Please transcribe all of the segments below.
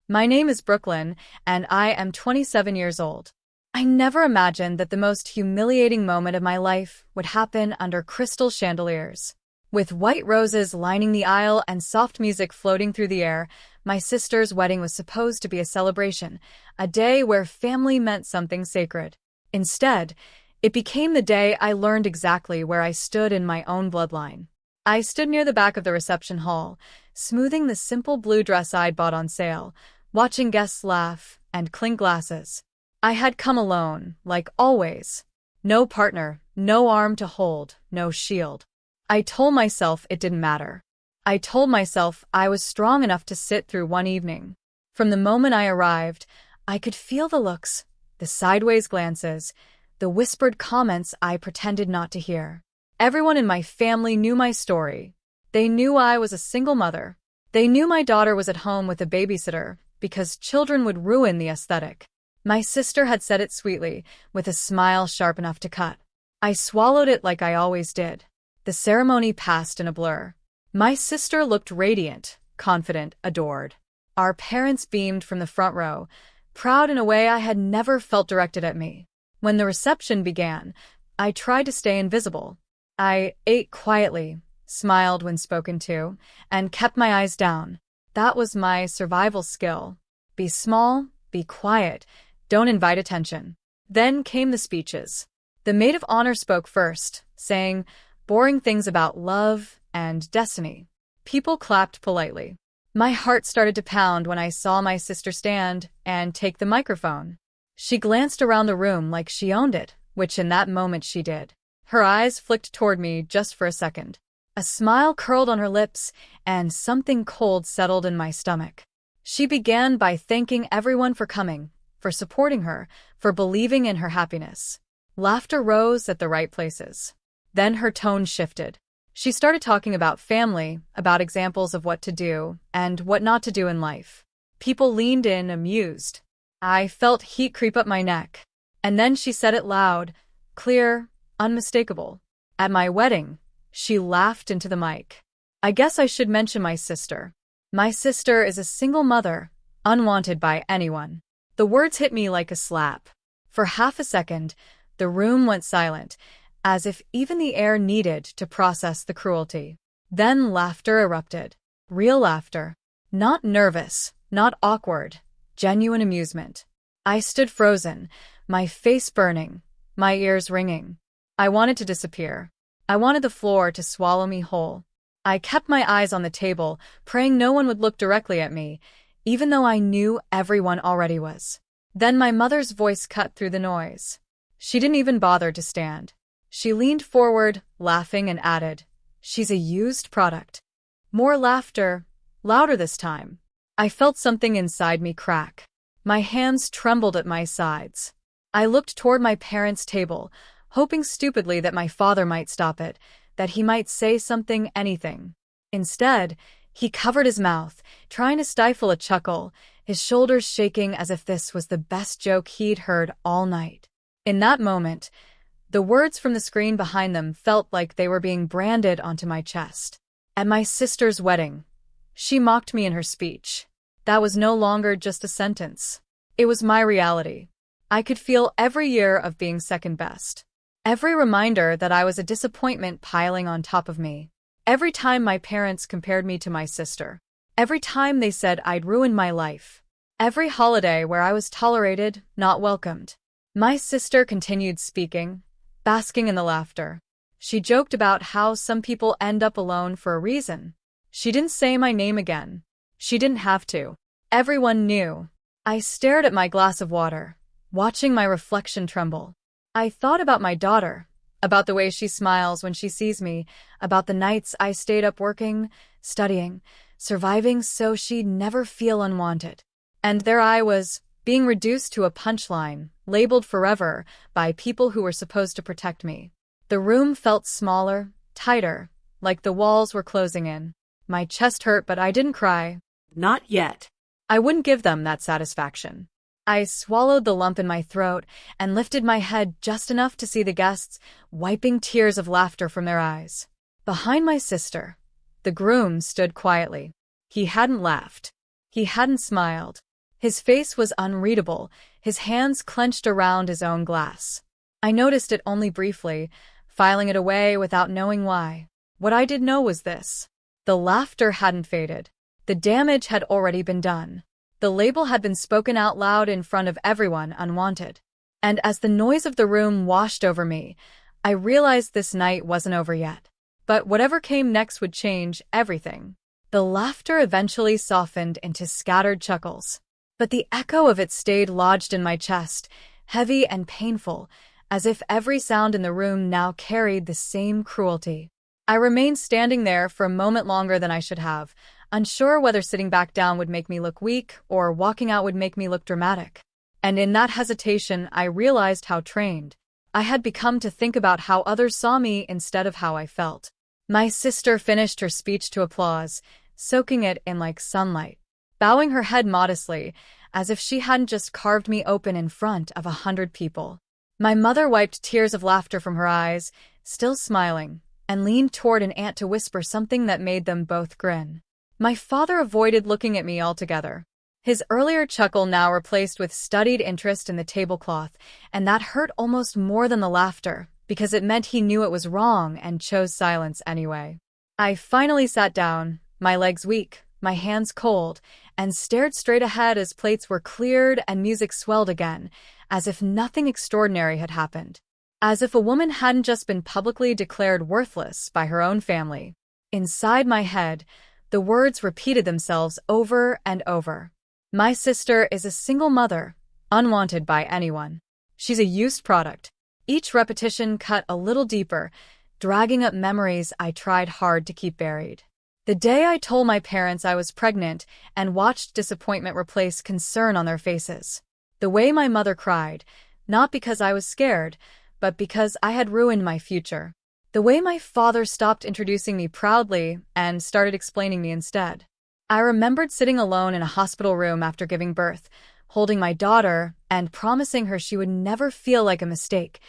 My name is Brooklyn, and I am 27 years old. I never imagined that the most humiliating moment of my life would happen under crystal chandeliers. With white roses lining the aisle and soft music floating through the air, my sister's wedding was supposed to be a celebration, a day where family meant something sacred. Instead, it became the day I learned exactly where I stood in my own bloodline. I stood near the back of the reception hall, smoothing the simple blue dress I'd bought on sale, watching guests laugh and clink glasses. I had come alone, like always. No partner, no arm to hold, no shield. I told myself it didn't matter. I told myself I was strong enough to sit through one evening. From the moment I arrived, I could feel the looks, the sideways glances, the whispered comments I pretended not to hear. Everyone in my family knew my story. They knew I was a single mother. They knew my daughter was at home with a babysitter because children would ruin the aesthetic. My sister had said it sweetly, with a smile sharp enough to cut. I swallowed it like I always did. The ceremony passed in a blur. My sister looked radiant, confident, adored. Our parents beamed from the front row, proud in a way I had never felt directed at me. When the reception began, I tried to stay invisible. I ate quietly, smiled when spoken to, and kept my eyes down. That was my survival skill. Be small, be quiet, don't invite attention. Then came the speeches. The maid of honor spoke first, saying boring things about love and destiny. People clapped politely. My heart started to pound when I saw my sister stand and take the microphone. She glanced around the room like she owned it, which in that moment she did. Her eyes flicked toward me just for a second. A smile curled on her lips, and something cold settled in my stomach. She began by thanking everyone for coming, for supporting her, for believing in her happiness. Laughter rose at the right places. Then her tone shifted. She started talking about family, about examples of what to do and what not to do in life. People leaned in, amused. I felt heat creep up my neck. And then she said it loud, clear, unmistakable. At my wedding, she laughed into the mic. I guess I should mention my sister. My sister is a single mother, unwanted by anyone. The words hit me like a slap. For half a second, the room went silent, as if even the air needed to process the cruelty. Then laughter erupted. Real laughter. Not nervous, not awkward, genuine amusement. I stood frozen, my face burning, my ears ringing. I wanted to disappear. I wanted the floor to swallow me whole. I kept my eyes on the table, praying no one would look directly at me, even though I knew everyone already was. Then my mother's voice cut through the noise. She didn't even bother to stand. She leaned forward, laughing, and added, "She's a used product." More laughter, louder this time. I felt something inside me crack. My hands trembled at my sides. I looked toward my parents' table, hoping stupidly that my father might stop it, that he might say something, anything. Instead, he covered his mouth, trying to stifle a chuckle, his shoulders shaking as if this was the best joke he'd heard all night. In that moment, the words from the screen behind them felt like they were being branded onto my chest. At my sister's wedding, she mocked me in her speech. That was no longer just a sentence. It was my reality. I could feel every year of being second best. Every reminder that I was a disappointment piling on top of me. Every time my parents compared me to my sister. Every time they said I'd ruined my life. Every holiday where I was tolerated, not welcomed. My sister continued speaking, basking in the laughter. She joked about how some people end up alone for a reason. She didn't say my name again. She didn't have to. Everyone knew. I stared at my glass of water, watching my reflection tremble. I thought about my daughter, about the way she smiles when she sees me, about the nights I stayed up working, studying, surviving so she'd never feel unwanted. And there I was, being reduced to a punchline, labeled forever by people who were supposed to protect me. The room felt smaller, tighter, like the walls were closing in. My chest hurt, but I didn't cry. Not yet. I wouldn't give them that satisfaction. I swallowed the lump in my throat and lifted my head just enough to see the guests wiping tears of laughter from their eyes. Behind my sister, the groom stood quietly. He hadn't laughed. He hadn't smiled. His face was unreadable, his hands clenched around his own glass. I noticed it only briefly, filing it away without knowing why. What I did know was this. The laughter hadn't faded. The damage had already been done. The label had been spoken out loud in front of everyone, unwanted. And as the noise of the room washed over me, I realized this night wasn't over yet. But whatever came next would change everything. The laughter eventually softened into scattered chuckles. But the echo of it stayed lodged in my chest, heavy and painful, as if every sound in the room now carried the same cruelty. I remained standing there for a moment longer than I should have, unsure whether sitting back down would make me look weak or walking out would make me look dramatic. And in that hesitation, I realized how trained I had become to think about how others saw me instead of how I felt. My sister finished her speech to applause, soaking it in like sunlight, bowing her head modestly, as if she hadn't just carved me open in front of 100 people. My mother wiped tears of laughter from her eyes, still smiling, and leaned toward an aunt to whisper something that made them both grin. My father avoided looking at me altogether. His earlier chuckle now replaced with studied interest in the tablecloth, and that hurt almost more than the laughter, because it meant he knew it was wrong and chose silence anyway. I finally sat down, my legs weak, my hands cold, and stared straight ahead as plates were cleared and music swelled again, as if nothing extraordinary had happened. As if a woman hadn't just been publicly declared worthless by her own family. Inside my head, the words repeated themselves over and over. My sister is a single mother, unwanted by anyone. She's a used product. Each repetition cut a little deeper, dragging up memories I tried hard to keep buried. The day I told my parents I was pregnant and watched disappointment replace concern on their faces. The way my mother cried, not because I was scared, but because I had ruined my future. The way my father stopped introducing me proudly and started explaining me instead. I remembered sitting alone in a hospital room after giving birth, holding my daughter and promising her she would never feel like a mistake,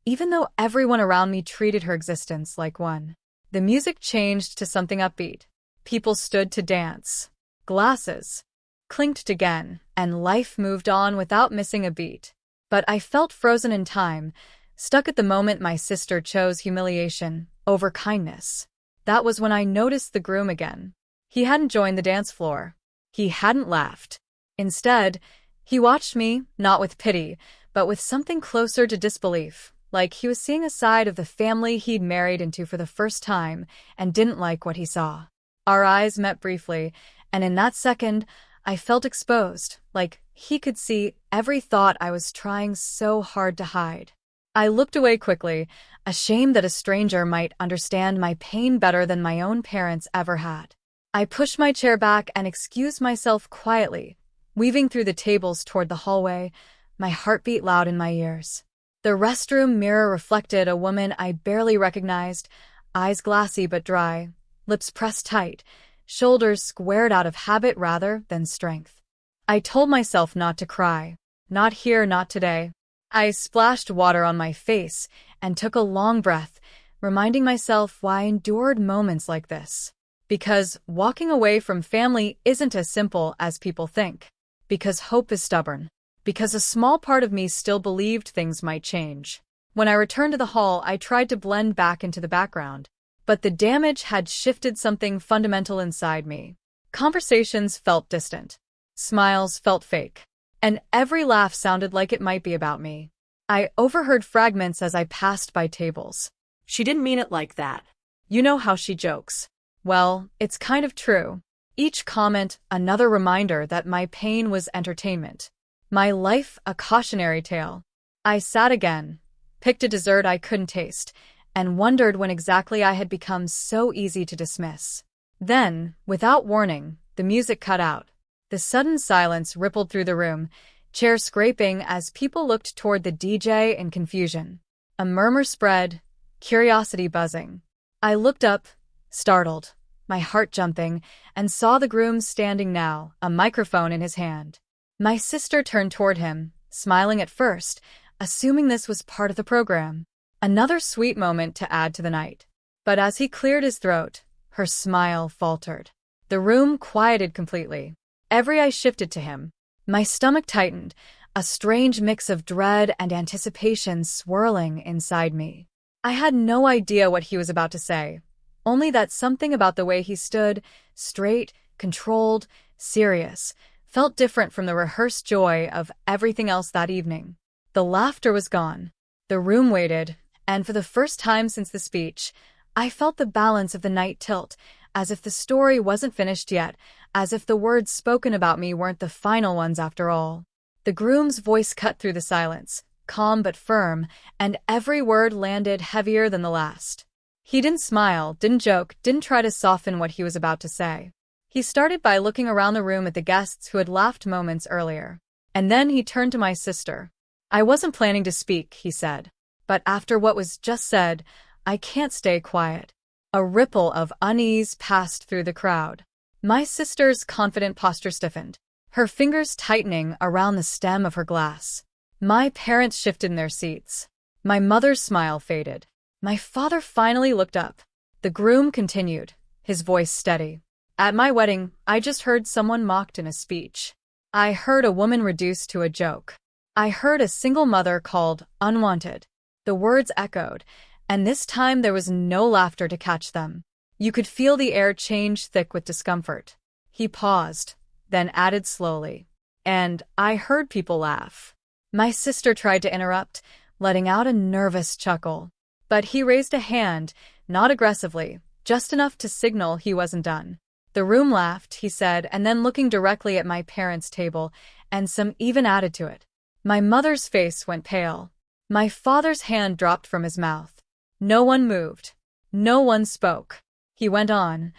even though everyone around me treated her existence like one. The music changed to something upbeat. People stood to dance. Glasses clinked again, and life moved on without missing a beat. But I felt frozen in time, stuck at the moment my sister chose humiliation over kindness. That was when I noticed the groom again. He hadn't joined the dance floor. He hadn't laughed. Instead, he watched me, not with pity, but with something closer to disbelief, like he was seeing a side of the family he'd married into for the first time and didn't like what he saw. Our eyes met briefly, and in that second, I felt exposed, like he could see every thought I was trying so hard to hide. I looked away quickly, ashamed that a stranger might understand my pain better than my own parents ever had. I pushed my chair back and excused myself quietly, weaving through the tables toward the hallway, my heartbeat loud in my ears. The restroom mirror reflected a woman I barely recognized, eyes glassy but dry, lips pressed tight, shoulders squared out of habit rather than strength. I told myself not to cry. Not here, not today. I splashed water on my face and took a long breath, reminding myself why I endured moments like this. Because walking away from family isn't as simple as people think. Because hope is stubborn. Because a small part of me still believed things might change. When I returned to the hall, I tried to blend back into the background. But the damage had shifted something fundamental inside me. Conversations felt distant. Smiles felt fake. And every laugh sounded like it might be about me. I overheard fragments as I passed by tables. She didn't mean it like that. You know how she jokes. Well, it's kind of true. Each comment, another reminder that my pain was entertainment. My life, a cautionary tale. I sat again, picked a dessert I couldn't taste, and wondered when exactly I had become so easy to dismiss. Then, without warning, the music cut out. The sudden silence rippled through the room, chairs scraping as people looked toward the DJ in confusion. A murmur spread, curiosity buzzing. I looked up, startled, my heart jumping, and saw the groom standing now, a microphone in his hand. My sister turned toward him, smiling at first, assuming this was part of the program. Another sweet moment to add to the night. But as he cleared his throat, her smile faltered. The room quieted completely. Every eye shifted to him. My stomach tightened, a strange mix of dread and anticipation swirling inside me. I had no idea what he was about to say, only that something about the way he stood, straight, controlled, serious, felt different from the rehearsed joy of everything else that evening. The laughter was gone. The room waited, and for the first time since the speech, I felt the balance of the night tilt, as if the story wasn't finished yet, as if the words spoken about me weren't the final ones after all. The groom's voice cut through the silence, calm but firm, and every word landed heavier than the last. He didn't smile, didn't joke, didn't try to soften what he was about to say. He started by looking around the room at the guests who had laughed moments earlier. And then he turned to my sister. "I wasn't planning to speak," he said. "But after what was just said, I can't stay quiet." A ripple of unease passed through the crowd. My sister's confident posture stiffened, her fingers tightening around the stem of her glass. My parents shifted in their seats. My mother's smile faded. My father finally looked up. The groom continued, his voice steady. "At my wedding, I just heard someone mocked in a speech. I heard a woman reduced to a joke. I heard a single mother called unwanted." The words echoed, and this time there was no laughter to catch them. You could feel the air change thick with discomfort. He paused, then added slowly, "And I heard people laugh." My sister tried to interrupt, letting out a nervous chuckle. But he raised a hand, not aggressively, just enough to signal he wasn't done. "The room laughed," he said, and then looking directly at my parents' table, and some even added to it. My mother's face went pale. My father's hand dropped from his mouth. No one moved. No one spoke. He went on,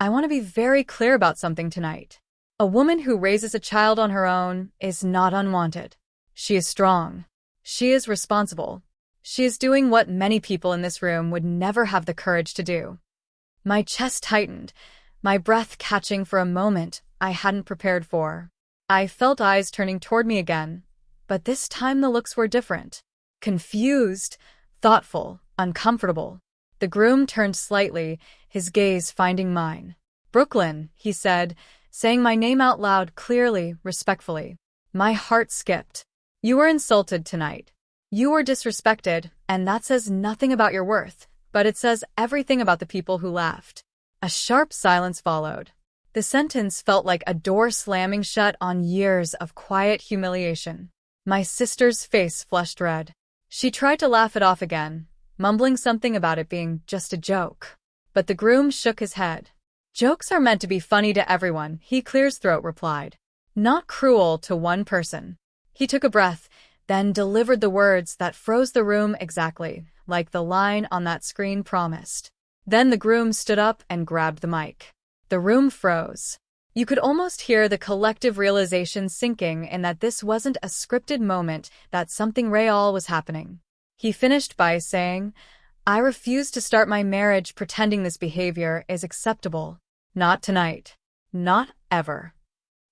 "I want to be very clear about something tonight. A woman who raises a child on her own is not unwanted. She is strong. She is responsible. She is doing what many people in this room would never have the courage to do." My chest tightened, my breath catching for a moment I hadn't prepared for. I felt eyes turning toward me again, but this time the looks were different. Confused, thoughtful, uncomfortable. The groom turned slightly, his gaze finding mine. "Brooklyn," he said, saying my name out loud clearly, respectfully. My heart skipped. "You were insulted tonight. You were disrespected, and that says nothing about your worth, but it says everything about the people who laughed." A sharp silence followed. The sentence felt like a door slamming shut on years of quiet humiliation. My sister's face flushed red. She tried to laugh it off again, mumbling something about it being just a joke. But the groom shook his head. "Jokes are meant to be funny to everyone," he cleared his throat replied. "Not cruel to one person." He took a breath, then delivered the words that froze the room exactly, like the line on that screen promised. Then the groom stood up and grabbed the mic. The room froze. You could almost hear the collective realization sinking in that this wasn't a scripted moment, that something real was happening. He finished by saying, "I refuse to start my marriage pretending this behavior is acceptable. Not tonight. Not ever."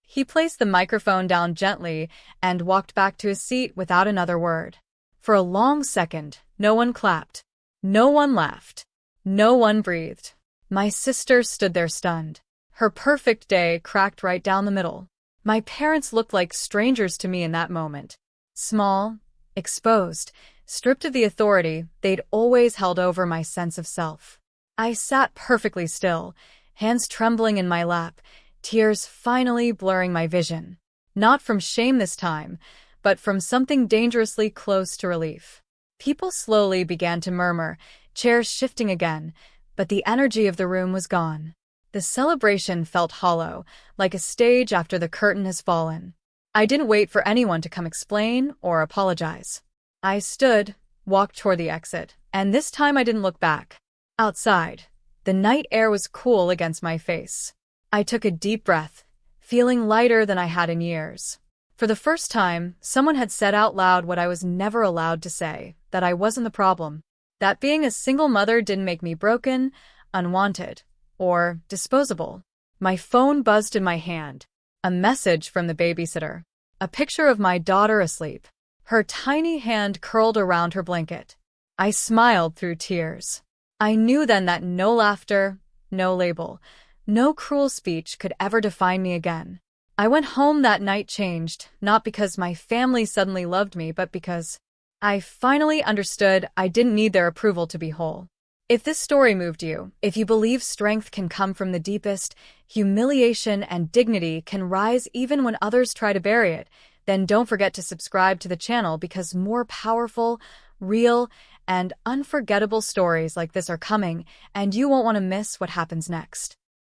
He placed the microphone down gently and walked back to his seat without another word. For a long second, no one clapped. No one laughed. No one breathed. My sister stood there stunned. Her perfect day cracked right down the middle. My parents looked like strangers to me in that moment. Small, exposed, stripped of the authority they'd always held over my sense of self. I sat perfectly still, hands trembling in my lap, tears finally blurring my vision. Not from shame this time, but from something dangerously close to relief. People slowly began to murmur, chairs shifting again, but the energy of the room was gone. The celebration felt hollow, like a stage after the curtain has fallen. I didn't wait for anyone to come explain or apologize. I stood, walked toward the exit, and this time I didn't look back. Outside, the night air was cool against my face. I took a deep breath, feeling lighter than I had in years. For the first time, someone had said out loud what I was never allowed to say, that I wasn't the problem. That being a single mother didn't make me broken, unwanted, or disposable. My phone buzzed in my hand. A message from the babysitter. A picture of my daughter asleep. Her tiny hand curled around her blanket. I smiled through tears. I knew then that no laughter, no label, no cruel speech could ever define me again. I went home that night changed, not because my family suddenly loved me, but because I finally understood I didn't need their approval to be whole. If this story moved you, if you believe strength can come from the deepest, humiliation and dignity can rise even when others try to bury it, then don't forget to subscribe to the channel because more powerful, real, and unforgettable stories like this are coming, and you won't want to miss what happens next.